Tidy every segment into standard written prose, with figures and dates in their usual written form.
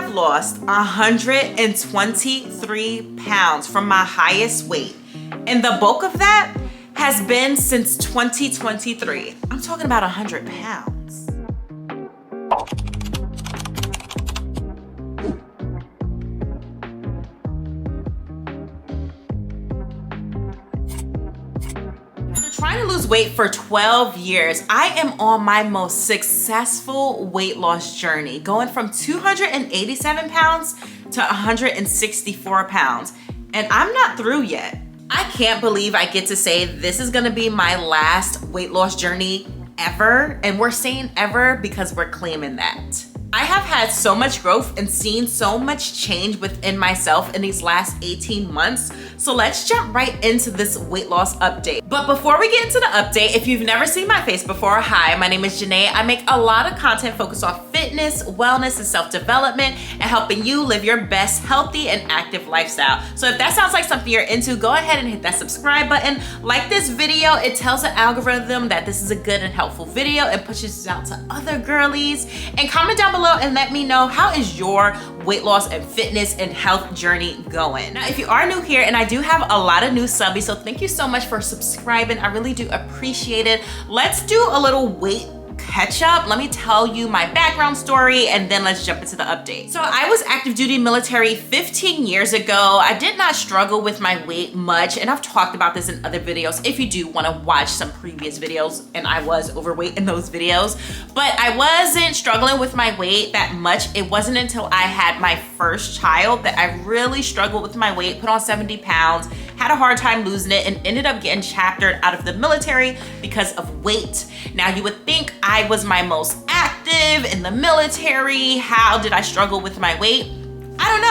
have lost 123 pounds from my highest weight. And the bulk of that has been since 2023. I'm talking about 100 pounds. Trying to lose weight for 12 years, I am on my most successful weight loss journey, going from 287 pounds to 164 pounds. And I'm not through yet. I can't believe I get to say this is gonna be my last weight loss journey ever. And we're saying ever because we're claiming that. I have had so much growth and seen so much change within myself in these last 18 months. So let's jump right into this weight loss update. But before we get into the update, if you've never seen my face before, hi, my name is Janae. I make a lot of content focused on fitness, wellness, and self-development and helping you live your best healthy and active lifestyle. So if that sounds like something you're into, go ahead and hit that subscribe button. Like this video, it tells the algorithm that this is a good and helpful video and pushes it out to other girlies. And comment down below and let me know, how is your weight loss and fitness and health journey going? Now, if you are new here, and I do have a lot of new subbies, so thank you so much for subscribing. I really do appreciate it. Let's do a little weight catch up. Let me tell you my background story and then let's jump into the update. So I was active duty military 15 years ago. I did not struggle with my weight much, and I've talked about this in other videos if you do want to watch some previous videos, and I was overweight in those videos, but I wasn't struggling with my weight that much. It wasn't until I had my first child that I really struggled with my weight, put on 70 pounds, had a hard time losing it, and ended up getting chaptered out of the military because of weight. Now you would think I was my most active in the military. How did I struggle with my weight? I don't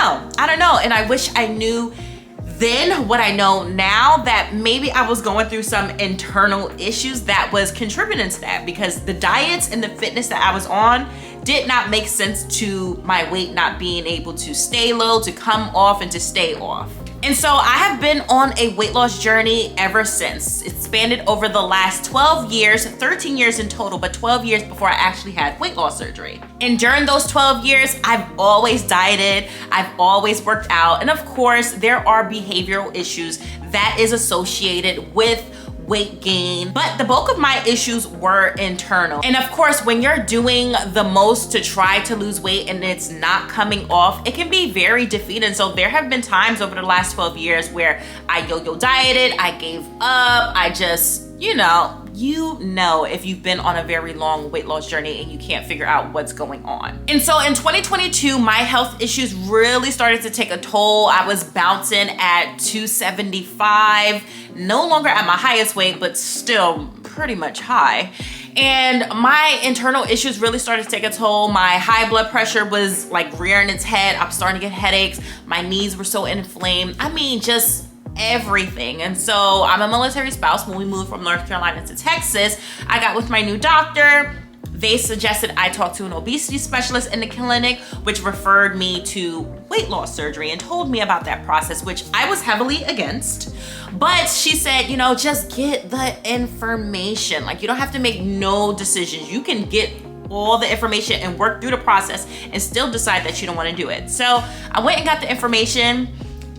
know. And I wish I knew then what I know now, that maybe I was going through some internal issues that was contributing to that, because the diets and the fitness that I was on did not make sense to my weight not being able to stay low, to come off, and to stay off. And so I have been on a weight loss journey ever since. It spanned over the last 12 years, 13 years in total, but 12 years before I actually had weight loss surgery. And during those 12 years, I've always dieted, I've always worked out, and of course, there are behavioral issues that is associated with weight gain, but the bulk of my issues were internal. And of course, when you're doing the most to try to lose weight and it's not coming off, it can be very defeating. So there have been times over the last 12 years where I yo-yo dieted, I gave up, I just, you know, if you've been on a very long weight loss journey and you can't figure out what's going on. And so in 2022, my health issues really started to take a toll. I was bouncing at 275, no longer at my highest weight, but still pretty much high. And my internal issues really started to take a toll. My high blood pressure was like rearing its head. I'm starting to get headaches. My knees were so inflamed. I mean, just everything. And so I'm a military spouse. When we moved from North Carolina to Texas, I got with my new doctor. They suggested I talk to an obesity specialist in the clinic, which referred me to weight loss surgery and told me about that process, which I was heavily against. But she said, you know, just get the information. Like, you don't have to make no decisions. You can get all the information and work through the process and still decide that you don't want to do it. So I went and got the information,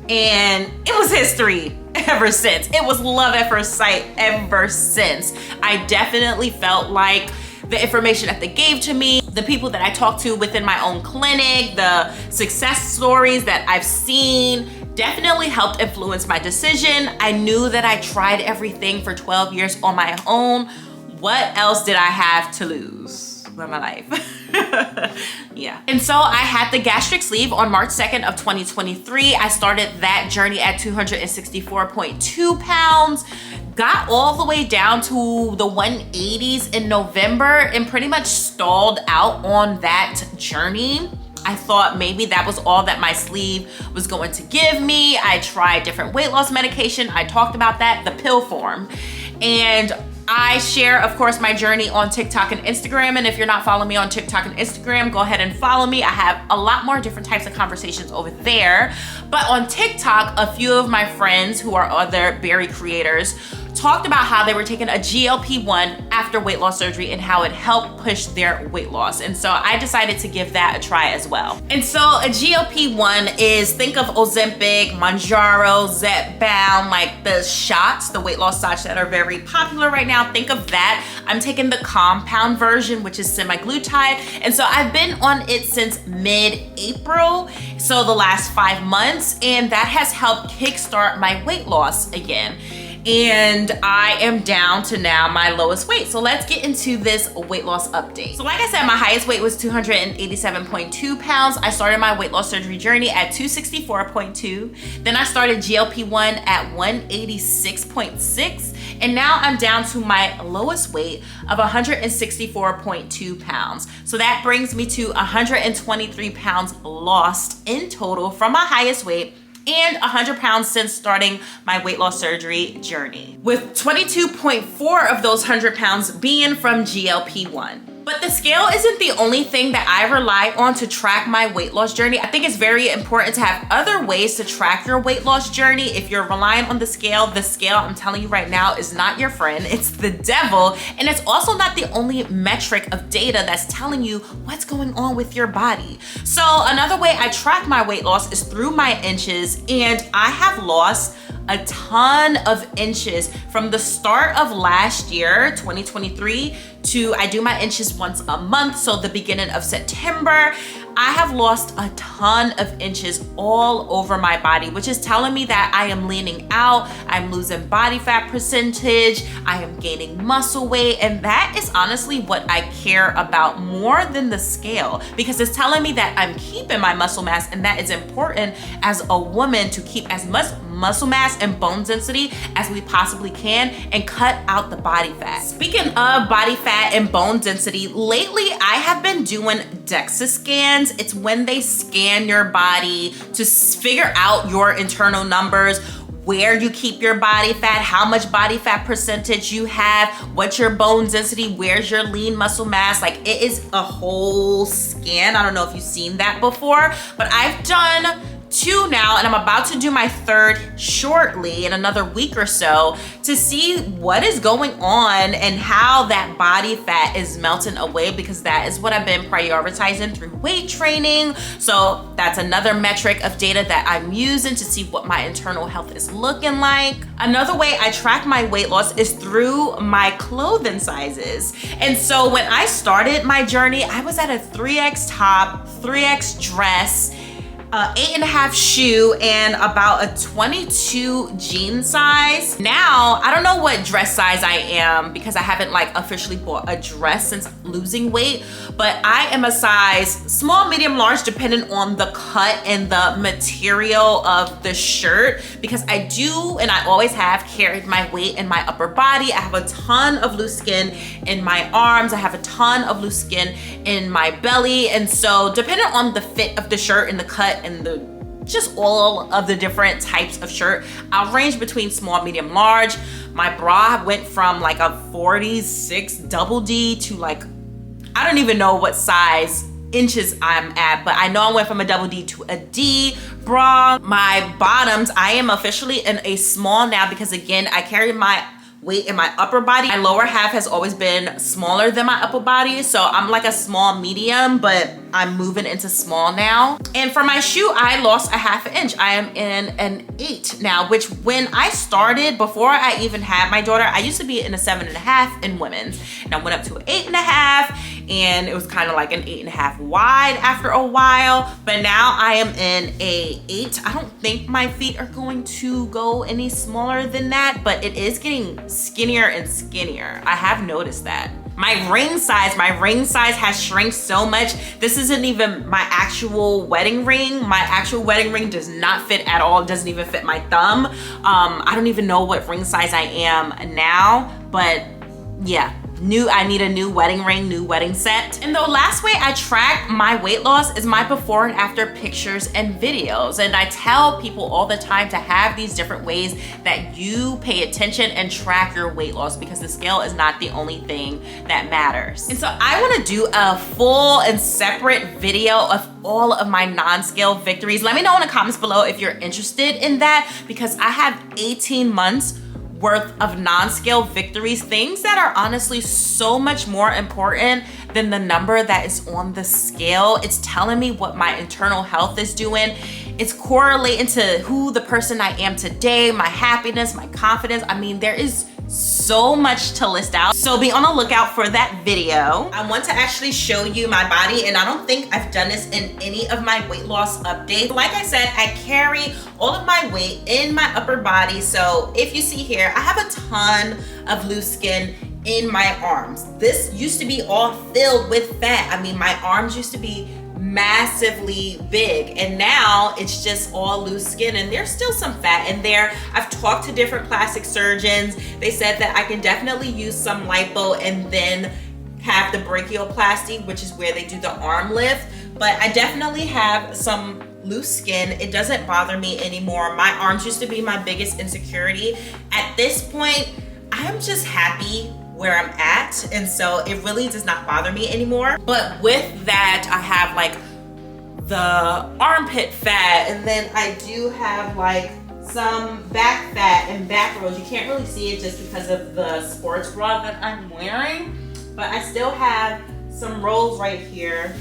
and it was history ever since. It was love at first sight ever since. I definitely felt like the information that they gave to me, the people that I talked to within my own clinic, the success stories that I've seen definitely helped influence my decision. I knew that I tried everything for 12 years on my own. What else did I have to lose with my life? Yeah. And so I had the gastric sleeve on March 2nd of 2023. I started that journey at 264.2 pounds, got all the way down to the 180s in November, and pretty much stalled out on that journey. I thought maybe that was all that my sleeve was going to give me. I tried different weight loss medication. I talked about that, the pill form. And I share, of course, my journey on TikTok and Instagram. And if you're not following me on TikTok and Instagram, go ahead and follow me. I have a lot more different types of conversations over there. But on TikTok, a few of my friends who are other berry creators talked about how they were taking a GLP1 after weight loss surgery and how it helped push their weight loss. And so I decided to give that a try as well. And so a GLP1 is, think of Ozempic, Mounjaro, Zepbound, like the shots, the weight loss shots that are very popular right now. Think of that. I'm taking the compound version, which is semaglutide. And so I've been on it since mid-April, so the last 5 months, and that has helped kickstart my weight loss again. And I am down to now my lowest weight. So let's get into this weight loss update. So like I said, my highest weight was 287.2 pounds. I started my weight loss surgery journey at 264.2. Then I started GLP1 at 186.6. And now I'm down to my lowest weight of 164.2 pounds. So that brings me to 123 pounds lost in total from my highest weight, and 100 pounds since starting my weight loss surgery journey, with 22.4 of those 100 pounds being from GLP1. But the scale isn't the only thing that I rely on to track my weight loss journey. I think it's very important to have other ways to track your weight loss journey. If you're relying on the scale, I'm telling you right now, is not your friend. It's the devil. And it's also not the only metric of data that's telling you what's going on with your body. So another way I track my weight loss is through my inches, and I have lost a ton of inches from the start of last year, 2023, to I do my inches once a month, so the beginning of September. I have lost a ton of inches all over my body, which is telling me that I am leaning out, I'm losing body fat percentage, I am gaining muscle weight, and that is honestly what I care about more than the scale, because it's telling me that I'm keeping my muscle mass, and that is important as a woman to keep as much muscle mass and bone density as we possibly can and cut out the body fat. Speaking of body fat and bone density, lately I have been doing Dexa scans. It's when they scan your body to figure out your internal numbers, where you keep your body fat, how much body fat percentage you have, what's your bone density, where's your lean muscle mass. Like, it is a whole scan. I don't know if you've seen that before, but I've done 2 now, and I'm about to do my 3rd shortly in another week or so to see what is going on and how that body fat is melting away, because that is what I've been prioritizing through weight training. So that's another metric of data that I'm using to see what my internal health is looking like. Another way I track my weight loss is through my clothing sizes. And so when I started my journey, I was at a 3X top, 3X dress, 8.5 shoe, and about a 22 jean size. Now, I don't know what dress size I am because I haven't like officially bought a dress since losing weight, but I am a size small, medium, large, depending on the cut and the material of the shirt, because I do, and I always have, carried my weight in my upper body. I have a ton of loose skin in my arms. I have a ton of loose skin in my belly. And so depending on the fit of the shirt and the cut and just all of the different types of shirt, I'll range between small, medium, large. My bra went from like a 46 double D to like, I don't even know what size inches I'm at, but I know I went from a double D to a D bra. My bottoms, I am officially in a small now, because again, I carry my weight in my upper body. My lower half has always been smaller than my upper body, so I'm like a small medium, but I'm moving into small now. And for my shoe, I lost a 1/2 inch. I am in an 8 now, which when I started, before I even had my daughter, I used to be in a 7.5 in women's, and I went up to an 8.5, and it was kind of like an 8.5 wide after a while, but now I am in a 8. I don't think my feet are going to go any smaller than that, but it is getting skinnier and skinnier. I have noticed that. My ring size has shrinked so much. This isn't even my actual wedding ring. My actual wedding ring does not fit at all. It doesn't even fit my thumb. I don't even know what ring size I am now, but yeah. I need a new wedding ring, new wedding set. And the last way I track my weight loss is my before and after pictures and videos. And I tell people all the time to have these different ways that you pay attention and track your weight loss, because the scale is not the only thing that matters. And so I wanna do a full and separate video of all of my non-scale victories. Let me know in the comments below if you're interested in that, because I have 18 months worth of non-scale victories, things that are honestly so much more important than the number that is on the scale. It's telling me what my internal health is doing. It's correlating to who the person I am today, my happiness, my confidence. I mean, there is so much to list out. So be on the lookout for that video. I want to actually show you my body, and I don't think I've done this in any of my weight loss updates. Like I said, I carry all of my weight in my upper body. So if you see here, I have a ton of loose skin in my arms. This used to be all filled with fat. I mean, my arms used to be massively big, and now it's just all loose skin, and there's still some fat in there. I've talked to different plastic surgeons. They said that I can definitely use some lipo and then have the brachioplasty, which is where they do the arm lift, but I definitely have some loose skin. It doesn't bother me anymore. My arms used to be my biggest insecurity. At this point, I'm just happy where I'm at, and so it really does not bother me anymore. But with that, I have like the armpit fat, and then I do have like some back fat and back rolls. You can't really see it just because of the sports bra that I'm wearing, but I still have some rolls right here.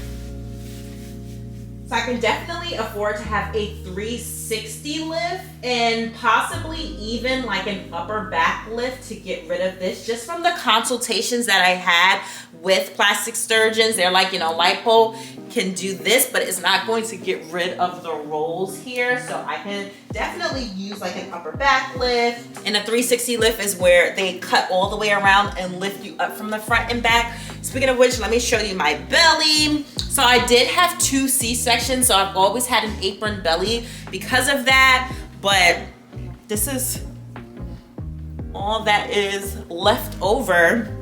So I can definitely afford to have a 360 lift and possibly even like an upper back lift to get rid of this. Just from the consultations that I had with plastic surgeons, they're like, you know, lipo can do this, but it's not going to get rid of the rolls here. So I can definitely use like an upper back lift. And a 360 lift is where they cut all the way around and lift you up from the front and back. Speaking of which, let me show you my belly. So I did have 2 C-sections, so I've always had an apron belly because of that, but this is all that is left over.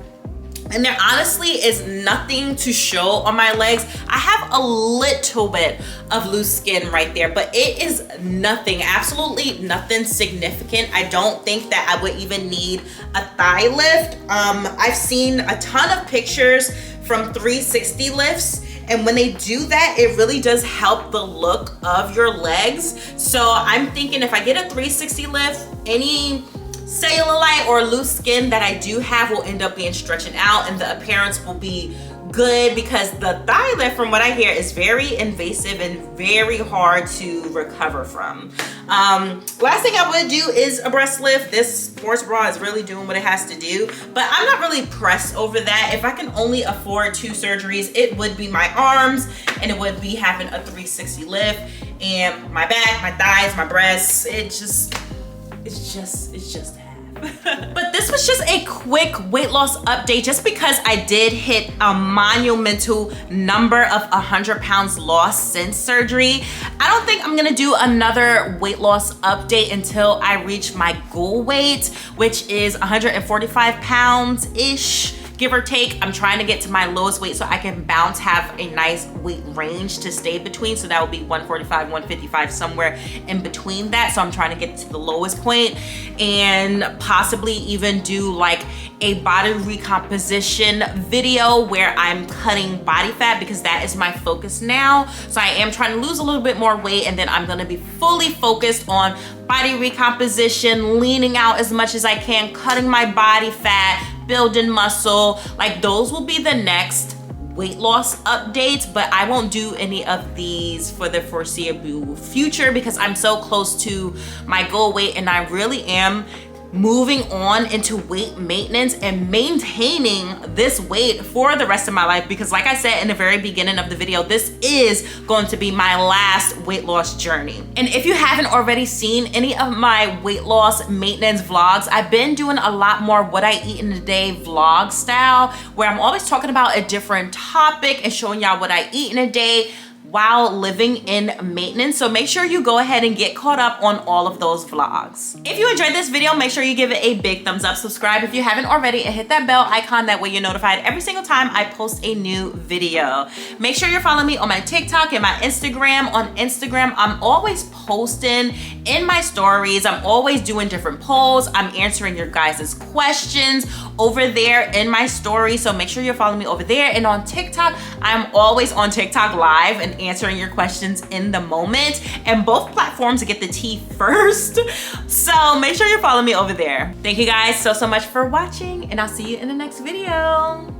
And there honestly is nothing to show on my legs. I have a little bit of loose skin right there, but it is nothing, absolutely nothing significant. I don't think that I would even need a thigh lift. I've seen a ton of pictures from 360 lifts, and when they do that, it really does help the look of your legs. So I'm thinking if I get a 360 lift, any cellulite or loose skin that I do have will end up being stretching out, and the appearance will be good, because the thigh lift, from what I hear, is very invasive and very hard to recover from. Last thing I would do is a breast lift. This sports bra is really doing what it has to do, but I'm not really pressed over that. If I can only afford 2 surgeries, it would be my arms, and it would be having a 360 lift, and my back, my thighs, my breasts. It's just half. But this was just a quick weight loss update, just because I did hit a monumental number of 100 pounds lost since surgery. I don't think I'm gonna do another weight loss update until I reach my goal weight, which is 145 pounds-ish. Give or take. I'm trying to get to my lowest weight so I can bounce, have a nice weight range to stay between. So that would be 145, 155, somewhere in between that. So I'm trying to get to the lowest point, and possibly even do like a body recomposition video where I'm cutting body fat, because that is my focus now. So I am trying to lose a little bit more weight, and then I'm gonna be fully focused on body recomposition, leaning out as much as I can, cutting my body fat, building muscle. Like, those will be the next weight loss updates, but I won't do any of these for the foreseeable future because I'm so close to my goal weight, and I really am moving on into weight maintenance and maintaining this weight for the rest of my life, because like I said in the very beginning of the video, this is going to be my last weight loss journey. And if you haven't already seen any of my weight loss maintenance vlogs, I've been doing a lot more what I eat in a day vlog style, where I'm always talking about a different topic and showing y'all what I eat in a day while living in maintenance. So make sure you go ahead and get caught up on all of those vlogs. If you enjoyed this video, make sure you give it a big thumbs up, subscribe if you haven't already, and hit that bell icon. That way you're notified every single time I post a new video. Make sure you're following me on my TikTok and my Instagram. On Instagram, I'm always posting in my stories. I'm always doing different polls. I'm answering your guys' questions over there in my story. So make sure you're following me over there. And on TikTok, I'm always on TikTok live, and answering your questions in the moment. And both platforms get the tea first. So make sure you follow me over there. Thank you guys so much for watching, and I'll see you in the next video.